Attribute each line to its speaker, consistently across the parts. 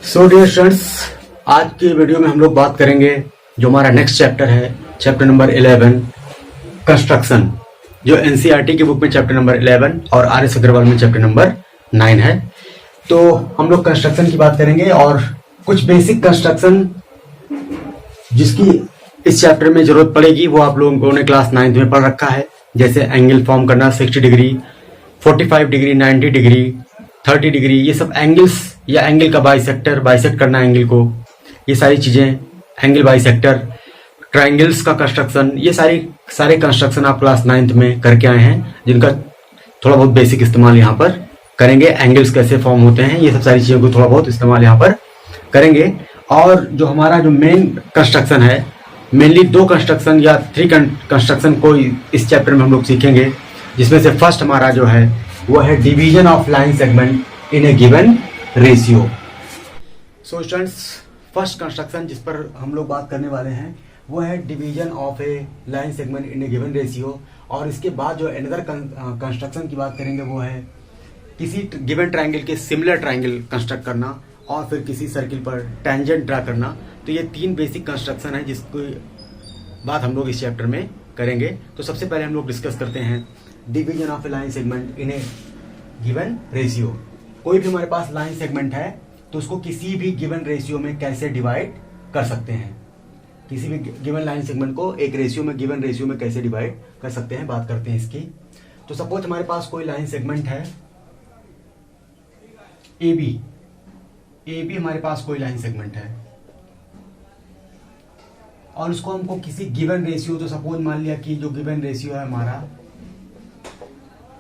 Speaker 1: So dear students, आज की video में हम लोग बात करेंगे जो हमारा नेक्स्ट चैप्टर है, चैप्टर नंबर 11 कंस्ट्रक्शन, जो एनसीईआरटी की बुक में चैप्टर नंबर 11 और आर.एस. अग्रवाल में चैप्टर नंबर 9 है। तो हम लोग कंस्ट्रक्शन की बात करेंगे और कुछ बेसिक कंस्ट्रक्शन जिसकी इस चैप्टर में जरूरत पड़ेगी वो आप लोगों ने क्लास 9th में पढ़ रखा है। जैसे एंगल फॉर्म करना 60 डिग्री, 45 डिग्री, 90 डिग्री, 30 डिग्री, ये सब एंगल्स या एंगल का बाइसेक्ट करना एंगल को, ये सारी चीजें, एंगल बाइसेक्टर, ट्राइंगल्स का कंस्ट्रक्शन, ये सारे कंस्ट्रक्शन आप क्लास 9th में करके आए हैं, जिनका थोड़ा बहुत बेसिक इस्तेमाल यहाँ पर करेंगे। एंगल्स कैसे फॉर्म होते हैं, ये सब सारी चीजों को थोड़ा बहुत इस्तेमाल यहाँ पर करेंगे। और जो हमारा जो मेन कंस्ट्रक्शन है, मेनली 2 कंस्ट्रक्शन या 3 कंस्ट्रक्शन को इस चैप्टर में हम लोग सीखेंगे, जिसमें से फर्स्ट हमारा जो है वो है division of line segment in A given ratio. So students, first construction जिस पर हम लोग बात करने वाले हैं वो है division of A line segment in A given ratio. और इसके बाद जो अनदर कंस्ट्रक्शन की बात करेंगे वो है किसी गिवन ट्राइंगल के सिमिलर ट्राइंगल कंस्ट्रक्ट करना और फिर किसी सर्किल पर टेंजेंट ड्रा करना। तो ये 3 बेसिक कंस्ट्रक्शन है जिसकी बात हम लोग इस चैप्टर में करेंगे। तो सबसे पहले हम लोग डिस्कस करते हैं division of A line segment in A given ratio. कोई भी हमारे पास लाइन सेगमेंट है तो उसको किसी भी गिवन रेशियो में कैसे डिवाइड कर सकते हैं, किसी भी गिवन लाइन सेगमेंट को एक रेशियो में, गिवन रेशियो में कैसे डिवाइड कर सकते हैं, बात करते हैं इसकी। तो सपोज हमारे पास कोई लाइन सेगमेंट है AB हमारे पास कोई लाइन सेगमेंट है और उसको हमको किसी गिवन रेशियो, तो सपोज मान लिया कि जो गिवन रेशियो है हमारा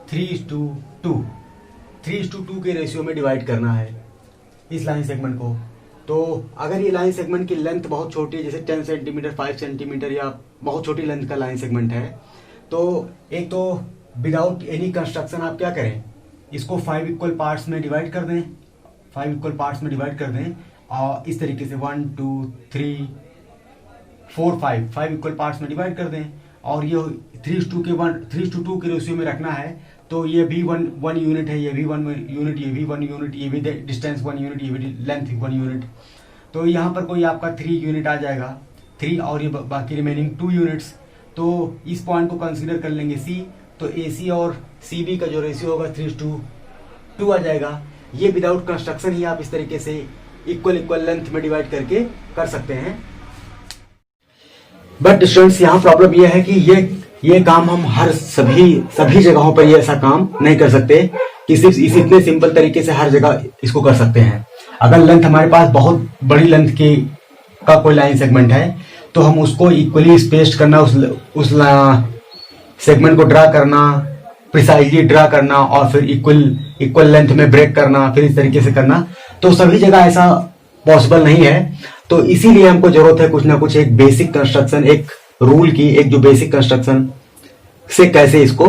Speaker 1: 3:2 के रेशियो में डिवाइड करना है इस लाइन सेगमेंट को। तो अगर ये लाइन सेगमेंट की लेंथ बहुत छोटी है, जैसे 10 सेंटीमीटर, 5 सेंटीमीटर या बहुत छोटी लेंथ का लाइन सेगमेंट है, तो एक तो विदाउट एनी कंस्ट्रक्शन आप क्या करें, इसको 5 इक्वल पार्ट्स में डिवाइड कर दें, 5 इक्वल पार्ट्स में डिवाइड कर दें और इस तरीके से 1 2 3 4 5 इक्वल पार्ट्स में डिवाइड कर दें। और ये 3:2 के रेशियो में रखना है, तो ये भी 1 यूनिट है, ये भी 1 यूनिट, ये भी 1 यूनिट, ये भी डिस्टेंस 1 यूनिट, ये भी लेंथ 1 यूनिट। तो यहाँ पर कोई आपका 3 यूनिट आ जाएगा, 3 और ये बाकी रिमेनिंग 2 यूनिट्स। तो इस पॉइंट को कंसीडर कर लेंगे C, तो AC और CB का जो रेशियो होगा 3:2 आ जाएगा। ये विदाउट कंस्ट्रक्शन ही आप इस तरीके से इक्वल लेंथ में डिवाइड करके कर सकते हैं। बट स्टूडेंट्स, यहाँ प्रॉब्लम यह है कि ये काम हम सभी जगहों पर ये ऐसा काम नहीं कर सकते कि सिर्फ इस इतने सिंपल तरीके से हर जगह इसको कर सकते हैं। अगर लेंथ हमारे पास बहुत बड़ी लेंथ की का कोई लाइन सेगमेंट है तो हम उसको इक्वली स्पेस्ड करना, उस सेगमेंट को ड्रा करना, प्रिसाइजली ड्रा करना और फिर इक्वल लेंथ में ब्रेक करना, फिर इस तरीके से करना, तो सभी जगह ऐसा पॉसिबल नहीं है। तो इसीलिए हमको जरूरत है कुछ ना कुछ एक बेसिक कंस्ट्रक्शन, एक रूल की, एक जो बेसिक कंस्ट्रक्शन से कैसे इसको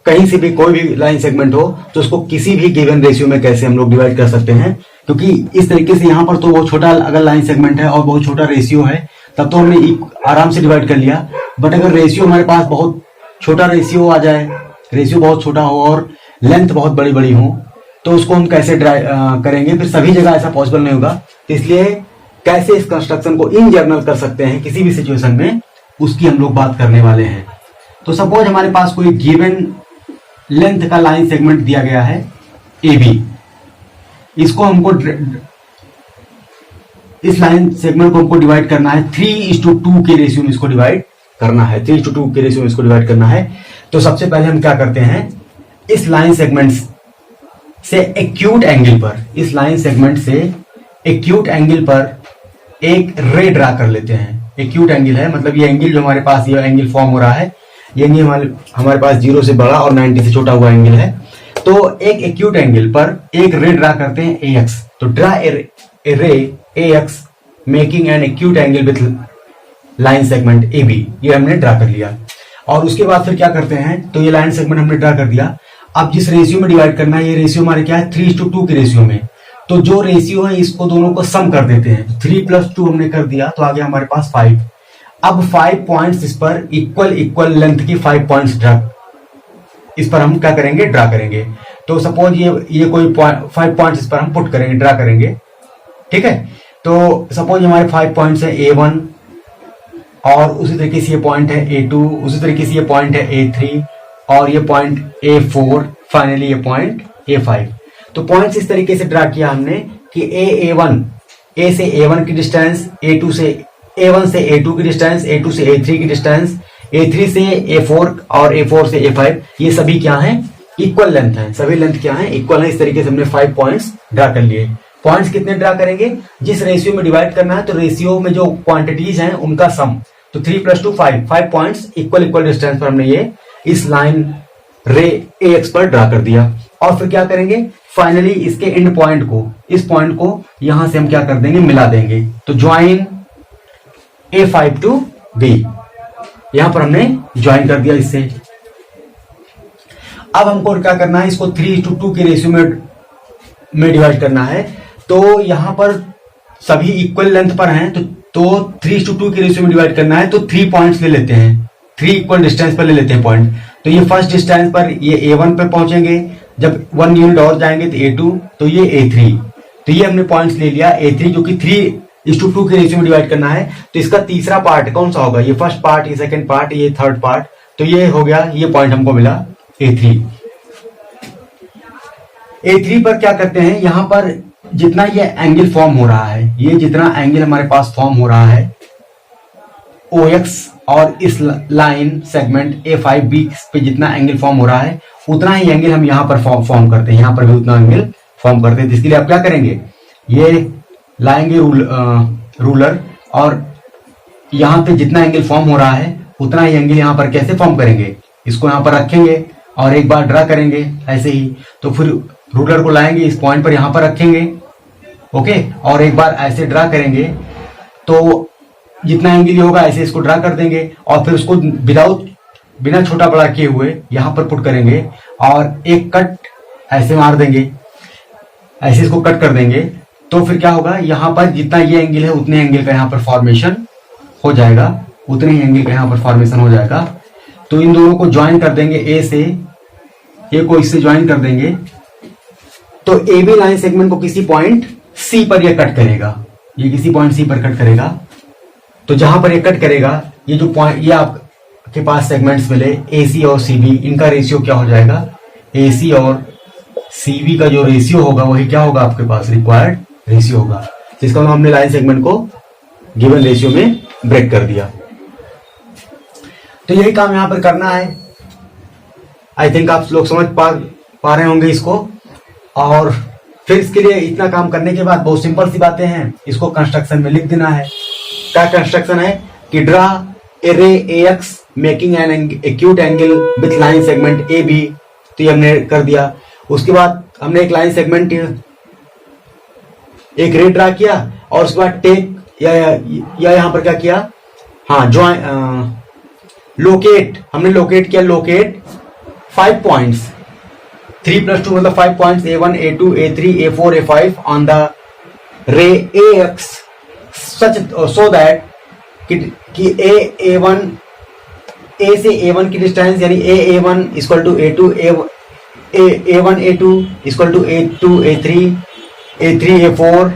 Speaker 1: कहीं से भी कोई भी लाइन सेगमेंट हो तो उसको किसी भी गिवन रेशियो में कैसे हम लोग डिवाइड कर सकते हैं। क्योंकि इस तरीके से यहाँ पर तो बहुत छोटा अगर लाइन सेगमेंट है और बहुत छोटा रेशियो है तब तो हमने आराम से डिवाइड कर लिया। बट अगर रेशियो हमारे पास बहुत छोटा रेशियो आ जाए, रेशियो बहुत छोटा हो और लेंथ बहुत बड़ी बड़ी हो, तो उसको हम कैसे करेंगे, फिर सभी जगह ऐसा पॉसिबल नहीं होगा। तो इसलिए कैसे इस कंस्ट्रक्शन को इन जनरल कर सकते हैं किसी भी सिचुएशन में, उसकी हम लोग बात करने वाले हैं। तो सपोज हमारे पास कोई गिवन लेंथ का लाइन सेगमेंट दिया गया है AB, इसको हमको इस लाइन सेगमेंट को हमको डिवाइड करना है 3:2 के रेशियो में, इसको डिवाइड करना है 3:2 के रेशियो में इसको डिवाइड करना है। तो सबसे पहले हम क्या करते हैं, इस लाइन सेगमेंट से एक्यूट एंगल पर, इस लाइन सेगमेंट से एक्यूट एंगल पर एक रे ड्रा कर लेते हैं। एक्यूट एंगल है मतलब ये एंगल जो हमारे पास ये एंगल फॉर्म हो रहा है, ये नहीं हमारे पास 0 से बड़ा और 90 से छोटा हुआ एंगल है। तो एक एक्यूट एंगल पर एक रे ड्रा करते हैं AX। तो ड्रा ए रे AX making an acute angle with line segment AB, ये हमने ड्रा कर लिया। और उसके बाद फिर क्या करते हैं, तो ये लाइन सेगमेंट हमने ड्रा कर दिया। अब जिस रेशियो में डिवाइड करना है, ये रेशियो हमारे क्या है 3:2 के रेशियो में, तो जो रेशियो है इसको दोनों को सम कर देते हैं। 3 + 2 हमने कर दिया तो आ गया हमारे पास 5। अब 5 पॉइंट्स इस पर इक्वल लेंथ की 5 पॉइंट्स ड्रा, इस पर हम क्या करेंगे, ड्रा करेंगे। तो सपोज ये कोई 5 पॉइंट्स इस पर हम पुट करेंगे, ड्रा करेंगे। ठीक है। तो सपोज हमारे 5 पॉइंट्स है A1 और उसी तरीके से ये पॉइंट है A2, उसी तरीके से ये पॉइंट है A3 और ये पॉइंट A4, फाइनली ये पॉइंट A5। तो पॉइंट्स इस तरीके से ड्रा किया हमने कि A से A1 की डिस्टेंस, A1 से A2 की डिस्टेंस, A2 से A3 की डिस्टेंस, A3 से A4 और A4 से A5, ये सभी क्या हैं, इक्वल लेंथ है, सभी लेंथ क्या है, इक्वल है। इस तरीके से हमने 5 पॉइंट्स ड्रा कर लिए। पॉइंट्स कितने ड्रा करेंगे, जिस रेशियो में डिवाइड करना है तो रेशियो में जो क्वांटिटीज हैं उनका सम, तो 3 + 2 5 पॉइंट्स इक्वल डिस्टेंस पर हमने ये इस लाइन रे AX पर ड्रा कर दिया। और फिर क्या करेंगे, फाइनली इसके एंड पॉइंट को, इस पॉइंट को यहां से हम क्या कर देंगे, मिला देंगे। तो ज्वाइन A5 to B, यहां पर हमने ज्वाइन कर दिया इससे। अब हमको क्या करना है, इसको 3:2 के रेशियो में डिवाइड करना है। तो यहां पर सभी इक्वल लेंथ पर हैं, तो 3:2 के रेशियो में डिवाइड करना है, तो 3 पॉइंट्स ले लेते हैं, 3 इक्वल डिस्टेंस पर ले लेते हैं पॉइंट। तो ये फर्स्ट डिस्टेंस पर ये A1 पे पहुंचेंगे, जब 1 यूनिट और जाएंगे तो A2, तो ये A3। तो ये हमने पॉइंट्स ले लिया A3, जो कि 3:2 के रेशियो में डिवाइड करना है। तो इसका तीसरा पार्ट कौन सा होगा, ये फर्स्ट पार्ट, ये सेकंड पार्ट, ये थर्ड पार्ट। तो ये हो गया, ये पॉइंट हमको मिला A3। A3 पर क्या करते हैं, यहां पर जितना ये एंगल फॉर्म हो रहा है, ये जितना एंगल हमारे पास फॉर्म हो रहा है OX और इस लाइन सेगमेंट A5B पे जितना एंगल फॉर्म हो रहा है, उतना ही एंगल हम यहाँ पर फॉर्म करते हैं, यहाँ पर भी उतना एंगल फॉर्म करते हैं। इसके लिए आप क्या करेंगे, ये लाएंगे रूलर और यहाँ पे जितना एंगल फॉर्म हो रहा है उतना ही एंगल यहाँ पर कैसे फॉर्म करेंगे, इसको यहाँ पर रखेंगे और एक बार ड्रा करेंगे ऐसे ही। तो फिर रूलर को लाएंगे, इस पॉइंट पर यहाँ पर रखेंगे, ओके, और एक बार ऐसे ड्रा करेंगे। तो जितना एंगल होगा ऐसे इसको ड्रा कर देंगे और फिर उसको बिना छोटा बड़ा किए हुए यहाँ पर पुट करेंगे और एक कट ऐसे मार देंगे, ऐसे इसको कट कर देंगे। तो फिर क्या होगा, यहाँ पर जितना ये एंगल है उतने एंगल का यहाँ पर फॉर्मेशन हो जाएगा, उतने ही एंगल का यहाँ पर फॉर्मेशन हो जाएगा। तो इन दोनों को ज्वाइन कर देंगे, ए को इससे ज्वाइन कर देंगे। तो AB लाइन सेगमेंट को किसी पॉइंट C पर ये कट करेगा, ये किसी पॉइंट C पर कट करेगा। तो जहां पर ये कट करेगा, ये जो पॉइंट, ये आपके पास सेगमेंट्स मिले AC और CB, इनका रेशियो क्या हो जाएगा, AC और CB का जो रेशियो होगा वही क्या होगा, आपके पास रिक्वायर्ड रेशियो होगा, जिसका हमने लाइन सेगमेंट को गिवन रेशियो में ब्रेक कर दिया। तो यही काम यहां पर करना है। आई थिंक आप लोग समझ पा रहे होंगे इसको। और फिर इसके लिए इतना काम करने के बाद बहुत सिंपल सी बातें हैं, इसको कंस्ट्रक्शन में लिख देना है। क्या कंस्ट्रक्शन है कि ड्रा ए रे AX making an acute angle with line segment AB। तो ये हमने कर दिया। उसके बाद हमने एक लाइन सेगमेंट, एक रे ड्रा किया और उसके बाद टेक या यहां पर क्या किया, हाँ ज्वाइन लोकेट, हमने लोकेट किया, लोकेट 5 पॉइंट्स, 3 + 2 मतलब 5 points A1, A2, A3, A4, A5 on the ray AX such so that कि A से A1 की डिस्टेंस यानी A1 equal to A2, A1 A2 equal to A2 A3, A3 A4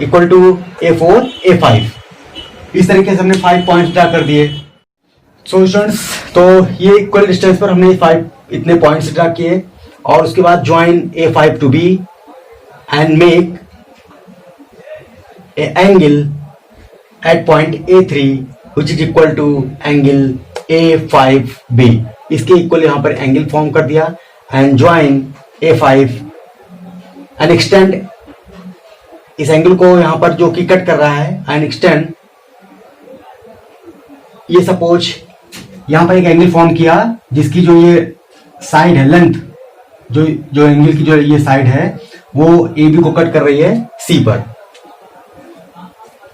Speaker 1: equal to A4 A5। इस तरीके से हमने 5 points draw कर दिए। सो स्टूडेंट्स, तो ये इक्वल डिस्टेंस पर हमने 5 इतने पॉइंट्स ड्रा किए और उसके बाद join A5 to B and make a angle at point A3 which is equal to angle A5B। इसके इक्वल यहां पर एंगल फॉर्म कर दिया and join A5 and extend, इस एंगल को यहां पर जो कि कट कर रहा है एंड एक्सटेंड, ये सपोज यहां पर एक एंगल फॉर्म किया जिसकी जो ये साइड है, लेंथ जो एंगल की जो ये साइड है वो AB को कट कर रही है C पर।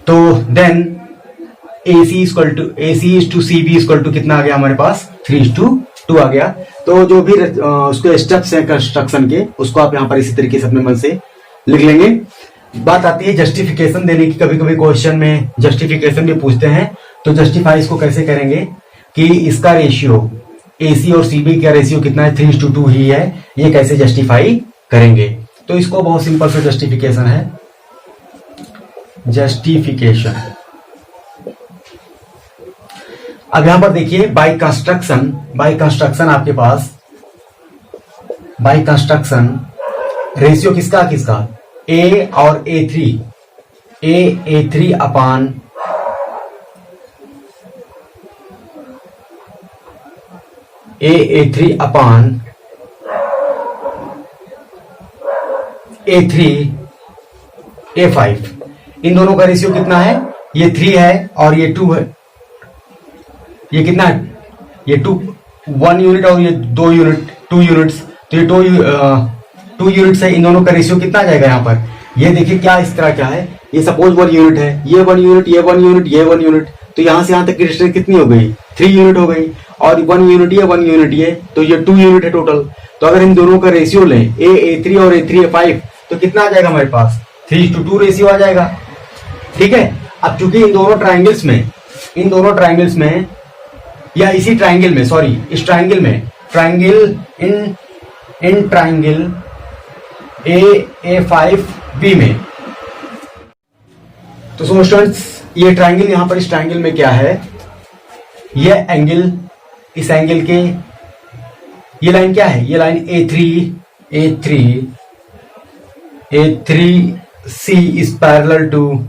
Speaker 1: तो then AC to CB equal to कितना आ गया हमारे पास, 3:2 आ गया। तो जो भी उसके स्टेप्स हैं कंस्ट्रक्शन के, उसको आप यहाँ पर इसी तरीके से अपने मन से लिख लेंगे। बात आती है जस्टिफिकेशन देने की। कभी कभी क्वेश्चन में जस्टिफिकेशन भी पूछते हैं, तो जस्टिफाई इसको कैसे करेंगे कि इसका रेशियो AC और CB का रेशियो कितना है, 3:2 ही है, ये कैसे जस्टिफाई करेंगे। तो इसको बहुत सिंपल सा जस्टिफिकेशन है। जस्टिफिकेशन। अब यहां पर देखिए बाय कंस्ट्रक्शन आपके पास बाय कंस्ट्रक्शन रेशियो किसका किसका, ए और A3 अपान A3 अपान A3 A5, इन दोनों का रेशियो कितना है, ये 3 है और ये 2 है। ये कितना है, ये 1 यूनिट और ये 2 यूनिट्स, तो ये 2 यूनिट्स है। इन दोनों का रेशियो कितना आ जाएगा यहाँ पर, ये देखिए क्या इस तरह क्या है, ये सपोज 1 यूनिट है, ये 1 यूनिट, ये 1 यूनिट, ये 1 यूनिट, तो यहां से यहां तक की डिस्टेंस कितनी हो गई, 3 यूनिट हो गई। और 1 यूनिट ये 1 यूनिट ये, तो ये 2 यूनिट है टोटल। तो अगर इन दोनों का रेशियो लें A3 और A3 A5, तो कितना आ जाएगा हमारे पास, 3:2 रेशियो आ जाएगा। ठीक है। अब चूंकि इन दोनों ट्राइंगल्स में या इसी ट्राइंगल में, सॉरी इस ट्राइंगल में, इन ट्राइंगल A5B में, तो सो स्टूडेंट्स ये ट्राइंगल यहां पर, इस ट्राइंगल में क्या है, ये एंगल, इस एंगल के, ये लाइन क्या है, ये line A3C is parallel to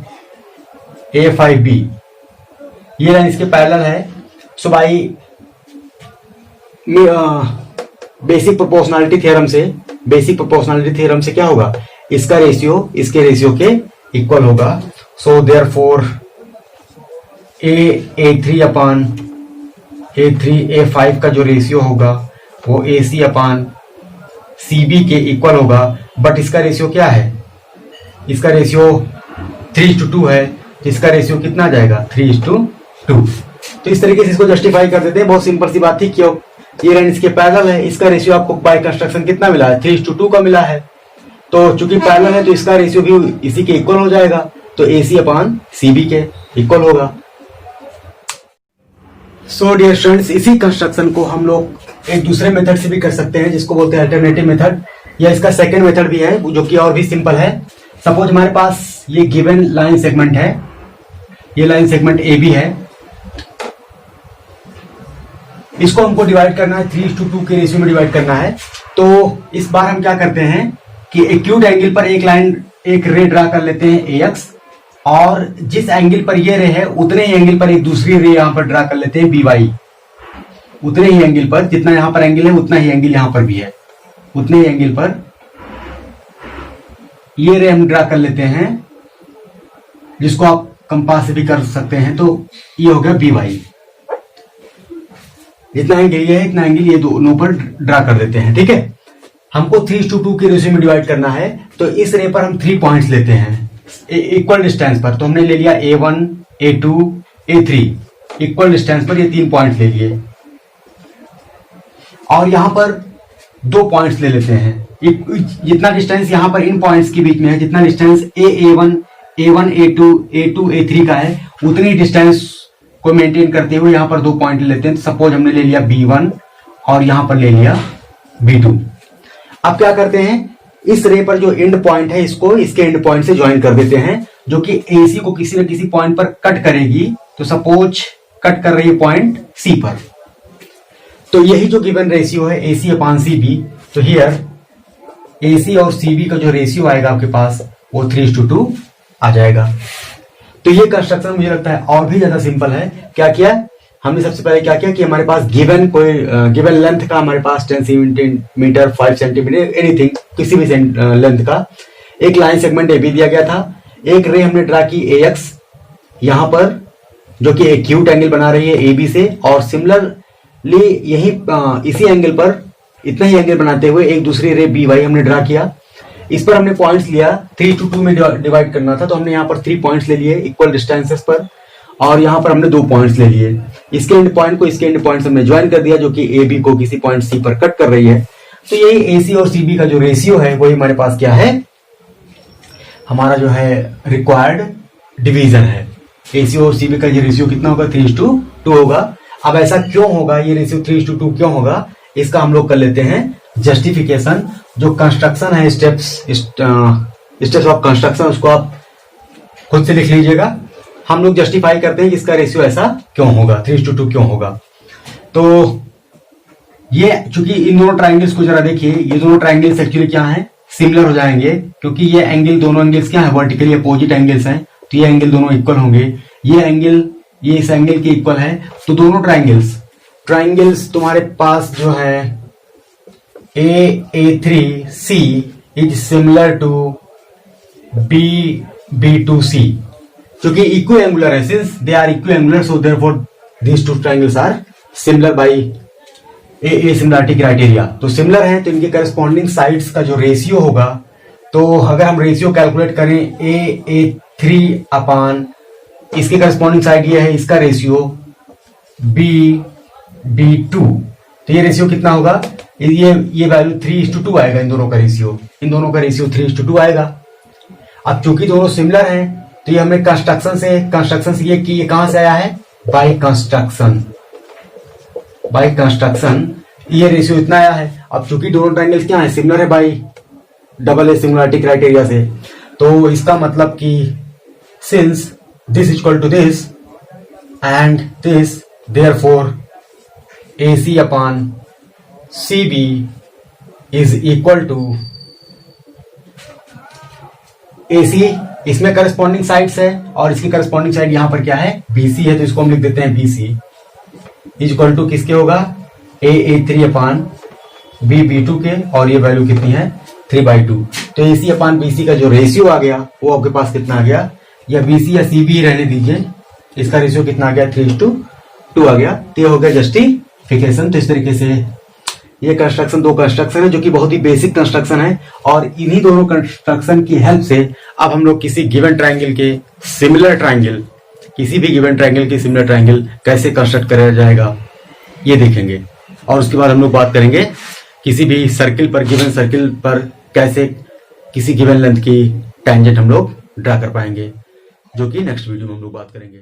Speaker 1: A5B, ये लाइन इसके पैरेलल है। So by basic proportionality theorem से क्या होगा, इसका रेशियो इसके रेशियो के इक्वल होगा। सो देयरफॉर A3 अपान A3 A5 का जो रेशियो होगा वो AC अपान CB के इक्वल होगा। बट इसका रेशियो क्या है, इसका रेशियो 3:2 है, इसका रेशियो कितना आ जाएगा, 3:2। तो इस तरीके से इसको जस्टिफाई कर देते हैं। बहुत सिंपल सी बात थी, क्यों, ये लाइन इसके पैरेलल है, इसका रेशियो आपको बाय कंस्ट्रक्शन कितना मिला है, 3:2 का मिला है। तो चूंकि पैरेलल है तो इसका रेशियो भी इसी के इक्वल हो जाएगा, तो AC अपान CB के इक्वल होगा। सो डियर स्टूडेंट्स, इसी कंस्ट्रक्शन को हम लोग एक दूसरे मेथड से भी कर सकते हैं, जिसको बोलते हैं अल्टरनेटिव मेथड, या इसका सेकंड मेथड भी है जो कि और भी सिंपल है। सपोज हमारे पास ये गिवन लाइन सेगमेंट है, ये लाइन सेगमेंट AB है, इसको हमको डिवाइड करना है, 3:2 के रेशियो में डिवाइड करना है। तो इस बार हम क्या करते हैं कि एक्यूट एंगल पर एक रे ड्रा कर लेते हैं AX, और जिस एंगल पर ये रे है उतने ही एंगल पर एक दूसरी रे यहां पर ड्रा कर लेते हैं BY। उतने ही एंगल पर, जितना यहां पर एंगल है उतना ही एंगल यहां पर भी है, उतने ही एंगल पर ये रे हम ड्रा कर लेते हैं, जिसको आप कंपास से भी कर सकते हैं। तो ये हो गया BY। जितना एंगल ये है इतना एंगल ये दोनों पर ड्रा कर देते हैं। ठीक है। हमको 3:2 के रेशियो में डिवाइड करना है, तो इस रे पर हम 3 पॉइंट्स लेते हैं इक्वल डिस्टेंस पर। तो हमने ले लिया A1 A2 A3, equal distance पर ये 3 पॉइंट्स ले लिए, और यहां पर 2 पॉइंट्स ले लेते हैं। जितना डिस्टेंस यहां पर इन पॉइंट्स के बीच में है, जितना डिस्टेंस A1 A2 A3 का है, उतनी डिस्टेंस को मेंटेन करते हुए यहां पर 2 पॉइंट लेते हैं। सपोज हमने ले लिया B1 और यहां पर ले लिया B2। अब क्या करते हैं, इस रे पर जो एंड पॉइंट है इसको इसके एंड पॉइंट से ज्वाइन कर देते हैं, जो कि AC को किसी न किसी पॉइंट पर कट करेगी। तो सपोज कट कर रही है पॉइंट C पर, तो यही जो गिवन रेशियो है AC अपान CB, तो हियर AC और CB का जो रेशियो आएगा आपके पास वो 3:2 आ जाएगा। तो ये कंस्ट्रक्शन मुझे लगता है और भी ज्यादा सिंपल है। क्या किया हमने, सबसे पहले क्या किया कि हमारे पास गिवन लेंथ का, हमारे पास 10 सेंटीमीटर 5 सेंटीमीटर एनीथिंग, किसी भी लेंथ का एक लाइन सेगमेंट AB दिया गया था। एक रे हमने ड्रा की AX यहां पर, जो कि एक्यूट एंगल बना रही है AB से, और सिमिलरली यही इसी एंगल पर इतना ही एंगल बनाते हुए एक दूसरी रे BY हमने ड्रा किया। इस पर हमने पॉइंट्स लिया, 3:2 में डिवाइड करना था, तो हमने यहाँ पर 3 पॉइंट्स ले लिए इक्वल डिस्टेंसेस पर, और यहाँ पर हमने 2 पॉइंट्स ले लिए। इसके एंड पॉइंट को इसके एंड पॉइंट से हमने ज्वाइन कर दिया, जो कि AB को किसी पॉइंट C पर कट कर रही है। तो यही AC और CB का जो रेशियो है वही हमारे पास क्या है, हमारा जो है रिक्वायर्ड डिवीजन है। AC और CB का ये रेशियो कितना होगा, 3:2 होगा। अब ऐसा क्यों होगा, ये रेशियो 3:2 क्यों होगा, इसका हम लोग कर लेते हैं जस्टिफिकेशन। जो कंस्ट्रक्शन है, स्टेप्स ऑफ कंस्ट्रक्शन, उसको आप खुद से लिख लीजिएगा। हम लोग जस्टिफाई करते हैं कि इसका रेशियो ऐसा क्यों होगा, 3:2 क्यों होगा। तो ये चूंकि इन दोनों ट्राइंगल्स को जरा देखिए, ये दोनों ट्राइंगल्स एक्चुअली क्या हैं, सिमिलर हो जाएंगे, क्योंकि ये एंगल, दोनों एंगल्स क्या है, वर्टिकली अपोजिट एंगल्स हैं, तो ये एंगल दोनों इक्वल होंगे। ये एंगल ये इस एंगल के इक्वल है, तो दोनों ट्राइंगल्स तुम्हारे पास जो है A3C is similar to B2C, क्योंकि इक्वल एंगुलर है, since they are equal angular, so therefore these two triangles are similar by a similarity criteria. तो सिमिलर है तो इनके करस्पॉन्डिंग साइड्स का जो रेशियो होगा, तो अगर हम रेशियो कैलकुलेट करें A3 अपान इसके करस्पॉन्डिंग साइड ये है, इसका रेशियो B2, तो ये रेशियो कितना होगा, ये वैल्यू 3:2 आएगा। इन दोनों का रेशियो 3:2 आएगा। अब चूंकि दोनों सिमिलर हैं तो ये हमने कंस्ट्रक्शन से ये कि ये कहां से आया है, बाय कंस्ट्रक्शन ये रेशियो इतना आया है। अब चूंकि दोनों ट्रायंगल्स क्या है, सिमिलर है बाय AA सिमिलरिटी क्राइटेरिया से, तो इसका मतलब कि since this equal to this and this, therefore AC upon CB is equal to AC, इसमें करस्पॉन्डिंग साइड्स है और इसकी करस्पॉन्डिंग साइड यहां पर क्या है, BC है, तो इसको हम लिख देते हैं BC इज इक्वल टू किसके होगा, A3 अपान B2 के, और ये वैल्यू कितनी है 3/2। तो AC अपान BC का जो रेशियो आ गया वो आपके पास कितना आ गया, या BC या CB रहने दीजिए, इसका रेशियो कितना आ गया 3:2 आ गया। तो ये हो गया जस्टिफिकेशन। तो इस तरीके से ये कंस्ट्रक्शन, दो कंस्ट्रक्शन है जो कि बहुत ही बेसिक कंस्ट्रक्शन है, और इन्हीं दोनों कंस्ट्रक्शन की हेल्प से अब हम लोग किसी गिवन ट्रायंगल के सिमिलर ट्रायंगल, किसी भी गिवन ट्रायंगल की सिमिलर ट्रायंगल कैसे कंस्ट्रक्ट कराया जाएगा ये देखेंगे। और उसके बाद हम लोग बात करेंगे किसी भी सर्किल पर, गिवन सर्किल पर कैसे किसी गिवन लेंथ की टेंजेंट हम लोग ड्रा कर पाएंगे, जो कि नेक्स्ट वीडियो में हम लोग बात करेंगे।